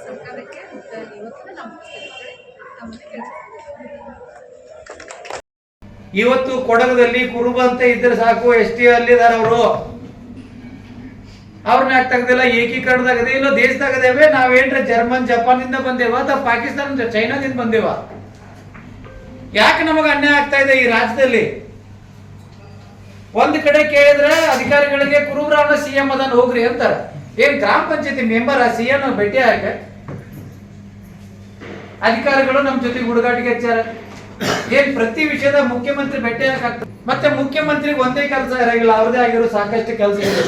ಸರ್ಕಾರಕ್ಕೆ ಇವತ್ತಿನ ನಮ್ಮ ಇವತ್ತು ಕೊಡಗದಲ್ಲಿ ಕುರುಬ ಅಂತ ಇದ್ರೆ ಸಾಕು, ಎಸ್ ಟಿ ಅಲ್ಲಿದ್ದಾರೆ ಅವರು, ಅವ್ರನ್ನ ಯಾಕೆ ತೆಗ್ದಿಲ್ಲ? ಏಕೀಕರಣದಾಗದೆ ಇಲ್ಲ ದೇಶದಾಗದೇವೆ? ನಾವೇನ್ರ ಜರ್ಮನ್ ಜಪಾನಿಂದ ಬಂದೇವ ಅಥವಾ ಪಾಕಿಸ್ತಾನ ಚೈನಾದಿಂದ ಬಂದೇವ? ಯಾಕೆ ನಮಗೆ ಅನ್ಯಾಯ ಆಗ್ತಾ ಇದೆ ಈ ರಾಜ್ಯದಲ್ಲಿ? ಒಂದ್ ಕಡೆ ಕೇಳಿದ್ರೆ ಅಧಿಕಾರಿಗಳಿಗೆ ಕುರುಬರಾವಣ ಸಿಎಂ ಅದನ್ನ ಹೋಗ್ರಿ ಅಂತಾರೆ. ಏನ್ ಗ್ರಾಮ ಪಂಚಾಯತಿ ಮೆಂಬರ್ ಸಿಎಂ ಭೇಟಿ ಆಗ ಅಧಿಕಾರಿಗಳು ನಮ್ ಜೊತೆಗೆ ಹುಡುಗಾಟಿಗೆ ಹಚ್ಚಾರ. ಏನ್ ಪ್ರತಿ ವಿಷಯದ ಮುಖ್ಯಮಂತ್ರಿ ಭೇಟಿ ಆಗ್ತದೆ? ಮತ್ತೆ ಮುಖ್ಯಮಂತ್ರಿಗೆ ಒಂದೇ ಕೆಲಸ ಇರಂಗಿಲ್ಲ, ಅವ್ರದೇ ಆಗಿರೋ ಸಾಕಷ್ಟು ಕೆಲಸ ಇದೆ.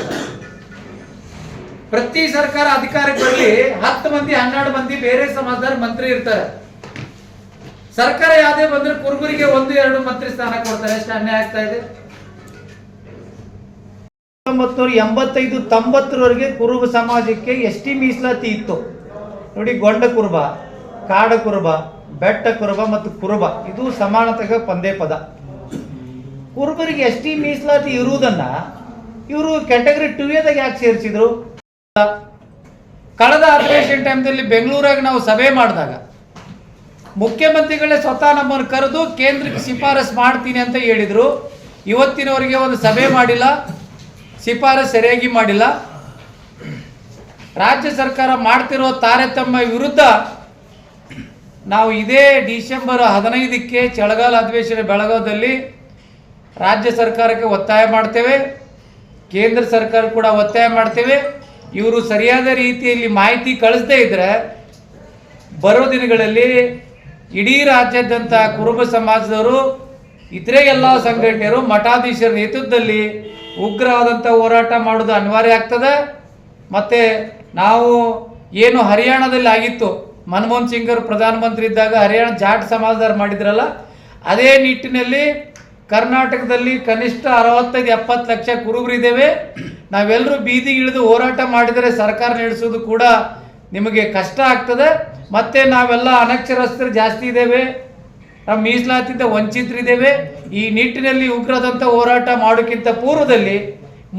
ಪ್ರತಿ ಸರ್ಕಾರ ಅಧಿಕಾರಕ್ಕೆ ಬರಲಿ 10 ಮಂದಿ 12 ಮಂದಿ ಬೇರೆ ಸಮಾಜದ ಮಂತ್ರಿ ಇರ್ತಾರೆ. ಸರ್ಕಾರ ಯಾವ್ದೇ ಬಂದ್ರೆ ಕುರುಬರಿಗೆ 1-2 ಮಂತ್ರಿ ಸ್ಥಾನ ಕೊಡ್ತಾರೆ. ಎಷ್ಟು ಅನ್ಯಾಯ ಆಗ್ತಾ ಇದೆ. 1985-90ರವರೆಗೆ ಕುರುಬ ಸಮಾಜಕ್ಕೆ ಎಸ್ ಟಿ ಮೀಸಲಾತಿ ಇತ್ತು ನೋಡಿ. ಗೊಂಡ ಕುರುಬ, ಕಾಡ ಕುರುಬ, ಬೆಟ್ಟ ಕುರುಬ ಮತ್ತು ಕುರುಬ ಇದು ಸಮಾನತೆಗೆ ಪಂದೇ ಪದ. ಕುರುಬರಿಗೆ ಎಸ್ ಟಿ ಮೀಸಲಾತಿ ಇರುವುದನ್ನ ಇವರು ಕ್ಯಾಟಗರಿ 2ದಾಗ ಯಾಕೆ ಸೇರಿಸಿದ್ರು? ಕಳೆದ ಅಧಿವೇಶನ ಟೈಮ್ದಲ್ಲಿ ಬೆಂಗಳೂರಾಗ ನಾವು ಸಭೆ ಮಾಡಿದಾಗ ಮುಖ್ಯಮಂತ್ರಿಗಳೇ ಸ್ವತಃ ನಮ್ಮನ್ನು ಕರೆದು ಕೇಂದ್ರಕ್ಕೆ ಶಿಫಾರಸು ಮಾಡ್ತೀನಿ ಅಂತ ಹೇಳಿದ್ರು. ಇವತ್ತಿನವರೆಗೆ ಒಂದು ಸಭೆ ಮಾಡಿಲ್ಲ, ಶಿಫಾರಸು ಸರಿಯಾಗಿ ಮಾಡಿಲ್ಲ. ರಾಜ್ಯ ಸರ್ಕಾರ ಮಾಡ್ತಿರೋ ತಾರತಮ್ಯ ವಿರುದ್ಧ ನಾವು ಇದೇ ಡಿಸೆಂಬರ್ 15ಕ್ಕೆ ಚಳಿಗಾಲ ಅಧಿವೇಶನ ಬೆಳಗಾವಿಯಲ್ಲಿ ರಾಜ್ಯ ಸರ್ಕಾರಕ್ಕೆ ಒತ್ತಾಯ ಮಾಡ್ತೇವೆ, ಕೇಂದ್ರ ಸರ್ಕಾರ ಕೂಡ ಒತ್ತಾಯ ಮಾಡ್ತೇವೆ. ಇವರು ಸರಿಯಾದ ರೀತಿಯಲ್ಲಿ ಮಾಹಿತಿ ಕಳಿಸದೇ ಇದ್ರೆ ಬರೋ ದಿನಗಳಲ್ಲಿ ಇಡೀ ರಾಜ್ಯಾದ್ಯಂತ ಕುರುಬ ಸಮಾಜದವರು, ಇತರೆ ಎಲ್ಲ ಸಂಘಟನೆಯರು, ಮಠಾಧೀಶರ ನೇತೃತ್ವದಲ್ಲಿ ಉಗ್ರವಾದಂಥ ಹೋರಾಟ ಮಾಡೋದು ಅನಿವಾರ್ಯ ಆಗ್ತದೆ. ಮತ್ತು ನಾವು ಏನು ಹರಿಯಾಣದಲ್ಲಿ ಆಗಿತ್ತು, ಮನಮೋಹನ್ ಸಿಂಗ್ ಅವರು ಪ್ರಧಾನಮಂತ್ರಿ ಇದ್ದಾಗ ಹರಿಯಾಣ ಜಾಟ್ ಸಮಾಜದವ್ರು ಮಾಡಿದ್ರಲ್ಲ, ಅದೇ ನಿಟ್ಟಿನಲ್ಲಿ ಕರ್ನಾಟಕದಲ್ಲಿ ಕನಿಷ್ಠ 65-70 ಲಕ್ಷ ಕುರುಬರಿದ್ದೇವೆ. ನಾವೆಲ್ಲರೂ ಬೀದಿಗೆ ಇಳಿದು ಹೋರಾಟ ಮಾಡಿದರೆ ಸರ್ಕಾರ ನಡೆಸೋದು ಕೂಡ ನಿಮಗೆ ಕಷ್ಟ ಆಗ್ತದೆ. ಮತ್ತು ನಾವೆಲ್ಲ ಅನಕ್ಷರಸ್ಥರು ಜಾಸ್ತಿ ಇದ್ದೇವೆ, ನಮ್ಮ ಮೀಸಲಾತಿಯಿಂದ ವಂಚಿತರಿದ್ದೇವೆ. ಈ ನಿಟ್ಟಿನಲ್ಲಿ ಉಗ್ರದಂಥ ಹೋರಾಟ ಮಾಡೋಕ್ಕಿಂತ ಪೂರ್ವದಲ್ಲಿ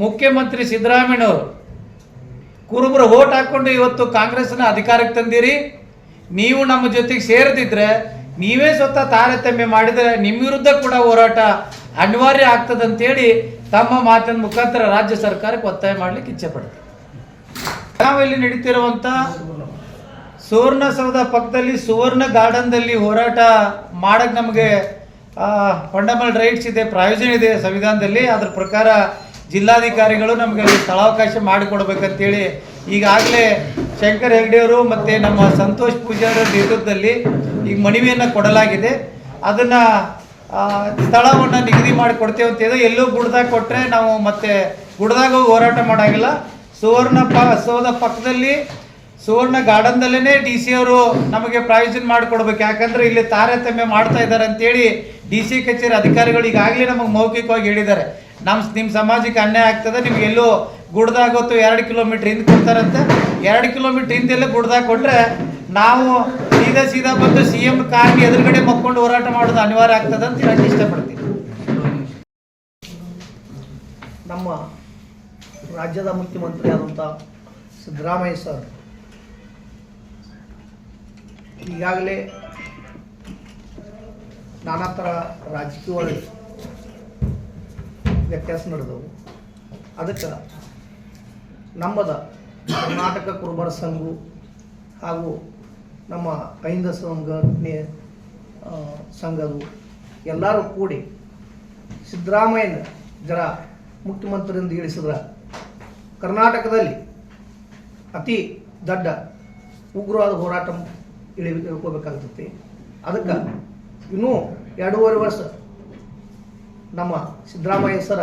ಮುಖ್ಯಮಂತ್ರಿ ಸಿದ್ದರಾಮಯ್ಯನವರು ಕುರುಬರ ಓಟ್ ಹಾಕ್ಕೊಂಡು ಇವತ್ತು ಕಾಂಗ್ರೆಸ್ನ ಅಧಿಕಾರಕ್ಕೆ ತಂದಿರಿ. ನೀವು ನಮ್ಮ ಜೊತೆಗೆ ಸೇರದಿದ್ರೆ, ನೀವೇ ಸ್ವತಃ ತಾರತಮ್ಯ ಮಾಡಿದರೆ ನಿಮ್ಮ ವಿರುದ್ಧ ಕೂಡ ಹೋರಾಟ ಅನಿವಾರ್ಯ ಆಗ್ತದಂತೇಳಿ ತಮ್ಮ ಮಾತಿನ ಮುಖಾಂತರ ರಾಜ್ಯ ಸರ್ಕಾರಕ್ಕೆ ಒತ್ತಾಯ ಮಾಡಲಿಕ್ಕೆ ಇಚ್ಛೆ ಪಡ್ತೀವಿ. ಬೆಳಗಾವಿಯಲ್ಲಿ ನಡೀತಿರುವಂಥ ಸುವರ್ಣಸೌಧ ಪಕ್ಕದಲ್ಲಿ ಸುವರ್ಣ ಗಾರ್ಡನ್ದಲ್ಲಿ ಹೋರಾಟ ಮಾಡಕ್ಕೆ ನಮಗೆ ಫಂಡಮೆಂಟಲ್ ರೈಟ್ಸ್ ಇದೆ, ಪ್ರಾವಿಷನ್ ಇದೆ ಸಂವಿಧಾನದಲ್ಲಿ. ಅದ್ರ ಪ್ರಕಾರ ಜಿಲ್ಲಾಧಿಕಾರಿಗಳು ನಮಗೆ ಸ್ಥಳಾವಕಾಶ ಮಾಡಿಕೊಡ್ಬೇಕಂತೇಳಿ ಈಗಾಗಲೇ ಶಂಕರ್ ಹೆಗ್ಡೆಯವರು ಮತ್ತು ನಮ್ಮ ಸಂತೋಷ್ ಪೂಜಾರಿ ನೇತೃತ್ವದಲ್ಲಿ ಈಗ ಮನವಿಯನ್ನು ಕೊಡಲಾಗಿದೆ. ಅದನ್ನು ಸ್ಥಳವನ್ನು ನಿಗದಿ ಮಾಡಿ ಕೊಡ್ತೇವೆ ಅಂತ ಎಲ್ಲೂ ಗುಡ್ದಾಗ ಕೊಟ್ಟರೆ ನಾವು ಮತ್ತೆ ಗುಡ್ದಾಗ ಹೋಗಿ ಹೋರಾಟ ಮಾಡೋಂಗಿಲ್ಲ. ಸೌಧ ಪಕ್ಕದಲ್ಲಿ ಸುವರ್ಣ ಗಾರ್ಡನ್ದಲ್ಲೇ DC ಅವರು ನಮಗೆ ಪ್ರಾವಿಷನ್ ಮಾಡಿಕೊಡ್ಬೇಕು. ಯಾಕಂದರೆ ಇಲ್ಲಿ ತಾರತಮ್ಯ ಮಾಡ್ತಾ ಇದ್ದಾರೆ ಅಂತೇಳಿ DC ಕಚೇರಿ ಅಧಿಕಾರಿಗಳು ಈಗಾಗಲೇ ನಮಗೆ ಮೌಖಿಕವಾಗಿ ಹೇಳಿದ್ದಾರೆ. ನಿಮ್ಮ ಸಮಾಜಕ್ಕೆ ಅನ್ಯಾಯ ಆಗ್ತದೆ, ನಿಮ್ಗೆ ಎಲ್ಲೋ ಗುಡ್ದಾಗ ಹೊತ್ತು 2 ಕಿಲೋಮೀಟ್ರ್ ಹಿಂದೆ ಕೊಡ್ತಾರಂತೆ. 2 ಕಿಲೋಮೀಟ್ರ್ ಹಿಂದೆಲ್ಲ ಗುಡ್ದಾಗ ಕೊಟ್ಟರೆ ನಾವು ಸೀದಾ ಬಂದು CM ಕಾರ್ಗೆ ಎದುರುಗಡೆ ಮಕ್ಕೊಂಡು ಹೋರಾಟ ಮಾಡೋದು ಅನಿವಾರ್ಯ ಆಗ್ತದೆ ಅಂತ ಹೇಳಕ್ಕೆ ಇಷ್ಟಪಡ್ತೀನಿ. ನಮ್ಮ ರಾಜ್ಯದ ಮುಖ್ಯಮಂತ್ರಿ ಆದಂಥ ಸಿದ್ದರಾಮಯ್ಯ ಸರ್ ಈಗಾಗಲೇ ನಾನಾ ಥರ ರಾಜಕೀಯ ವ್ಯತ್ಯಾಸ ನಡೆದವು. ಅದಕ್ಕೆ ನಮ್ಮದ ಕರ್ನಾಟಕ ಕುರುಬರ ಸಂಘ ಹಾಗೂ ನಮ್ಮ ಅಹಿಂದ ಸಂಘಟನೆ ಸಂಘದು ಎಲ್ಲರೂ ಕೂಡಿ ಸಿದ್ದರಾಮಯ್ಯನ ಜರ ಮುಖ್ಯಮಂತ್ರಿಯಿಂದ ಇಳಿಸಿದ್ರೆ ಕರ್ನಾಟಕದಲ್ಲಿ ಅತಿ ದೊಡ್ಡ ಉಗ್ರವಾದ ಹೋರಾಟ ಇಳ್ಕೋಬೇಕಾಗ್ತೈತಿ. ಅದಕ್ಕೆ ಇನ್ನೂ 2.5 ವರ್ಷ ನಮ್ಮ ಸಿದ್ದರಾಮಯ್ಯ ಸರ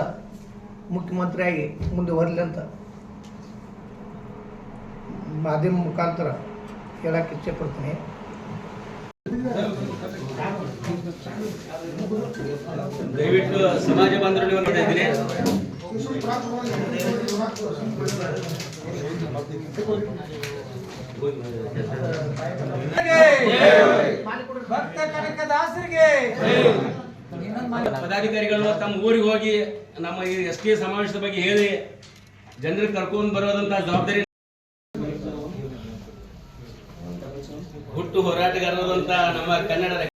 ಮುಖ್ಯಮಂತ್ರಿಯಾಗಿ ಮುಂದೆ ಬರಲಿ ಅಂತ ಮಾಧ್ಯಮ ಮುಖಾಂತರ ಹೇಳಕ್ಕೆ ಇಚ್ಛೆ ಪಡ್ತೀನಿ. ದಯವಿಟ್ಟು ಸಮಾಜ ಬಾಂಧವರಿಗೆ ನೋಡ್ತಾ ಇದ್ದೀನಿ. ಪದಾಧಿಕಾರಿಗಳು ತಮ್ಮ ಊರಿಗೆ ಹೋಗಿ ನಮ್ಮ ಈ ST ಸಮಾವೇಶದ ಬಗ್ಗೆ ಹೇಳಿ ಜನರಿಗೆ ಕರ್ಕೊಂಡು ಬರೋದಂತ ಜವಾಬ್ದಾರಿ ಹುಟ್ಟು ಹೋರಾಟಗಾರರಾದಂಥ ನಮ್ಮ ಕನ್ನಡ